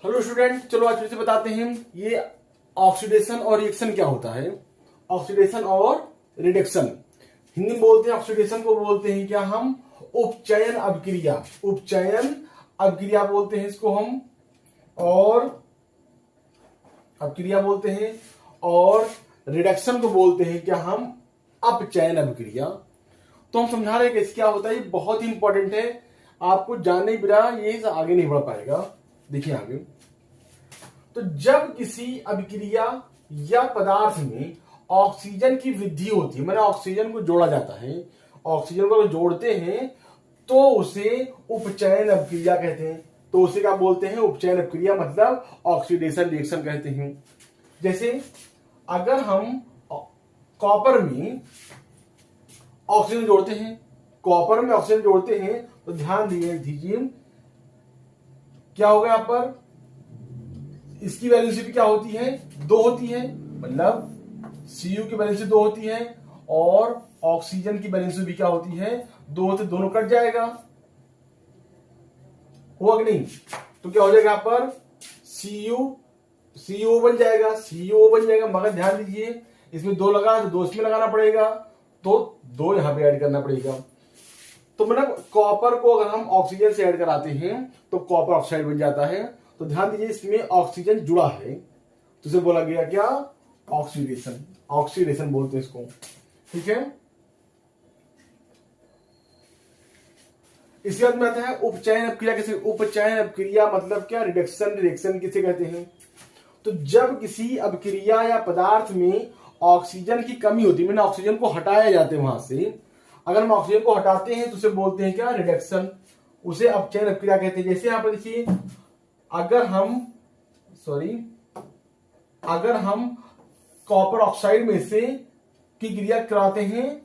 Hello student, चलो आज फिर से बताते हैं ये ऑक्सीडेशन और रिएक्शन क्या होता है। ऑक्सीडेशन और रिडक्शन हिंदी में बोलते हैं। ऑक्सीडेशन को बोलते हैं क्या हम उपचयन अभिक्रिया। उपचयन अभिक्रिया बोलते हैं इसको हम, और अभिक्रिया बोलते हैं। और रिडक्शन को बोलते हैं क्या हम अपचयन अभिक्रिया। तो हम समझा रहे हैं कि क्या होता है, ये बहुत ही इंपॉर्टेंट है। आपको जानने बिना ये आगे नहीं बढ़ पाएगा। देखिए आगे, तो जब किसी अभिक्रिया या पदार्थ में ऑक्सीजन की वृद्धि होती है, मैंने ऑक्सीजन को जोड़ा जाता है, ऑक्सीजन को जोड़ते हैं तो उसे उपचयन अभिक्रिया कहते हैं। तो उसे क्या बोलते हैं, उपचयन अभिक्रिया, मतलब ऑक्सीडेशन रिएक्शन कहते हैं। जैसे अगर हम कॉपर में ऑक्सीजन जोड़ते हैं, कॉपर में ऑक्सीजन जोड़ते हैं तो ध्यान दीजिए क्या होगा यहां पर, इसकी वैलेंसी क्या होती है, 2 होती है, मतलब Cu की वैलेंसी 2 होती है और ऑक्सीजन की वैलेंसी भी क्या होती है, 2 से दोनों कट जाएगा, हुआ कि नहीं। तो क्या हो जाएगा यहां पर Cu बन जाएगा, CO बन जाएगा। मगर ध्यान दीजिए इसमें 2 लगा तो 2 इसमें लगाना पड़ेगा, तो 2 यहां पे ऐड करना पड़ेगा। तो मतलब कॉपर को अगर हम ऑक्सीजन से ऐड कराते हैं तो कॉपर ऑक्साइड बन जाता है। तो ध्यान दीजिए इसमें ऑक्सीजन जुड़ा है तो इसे बोला गया क्या, ऑक्सीडेशन। ऑक्सीडेशन बोलते हैं इसको, ठीक है। इसके बाद में आता है उपचयन अभिक्रिया। किसे उपचयन अभिक्रिया मतलब क्या, रिडक्शन रिएक्शन किसे कहते हैं। तो जब किसी अभिक्रिया या पदार्थ में ऑक्सीजन की कमी होती है, मैंने ऑक्सीजन को हटाया जाते हैं वहां से, अगर हम ऑक्सीजन को हटाते हैं तो उसे बोलते हैं क्या, रिडक्शन। उसे अपचयन अभिक्रिया कहते हैं। जैसे यहां पर देखिए, अगर हम कॉपर ऑक्साइड में से की क्रिया कराते हैं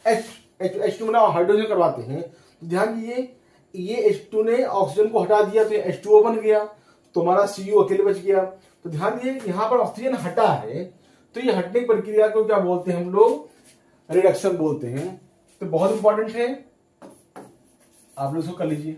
H2 मतलब हाइड्रोजन करवाते हैं, तो ध्यान दीजिए ये H2 ने ऑक्सीजन को हटा दिया तो H2O बन गया, तो हमारा Cu अकेले बच गया। तो ध्यान दीजिए यहां पर ऑक्सीजन हटा है तो ये हटने की प्रक्रिया को क्या बोलते हैं हम लोग, रिडक्शन बोलते हैं। तो बहुत इंपॉर्टेंट है, आप लोग इसको कर लीजिए।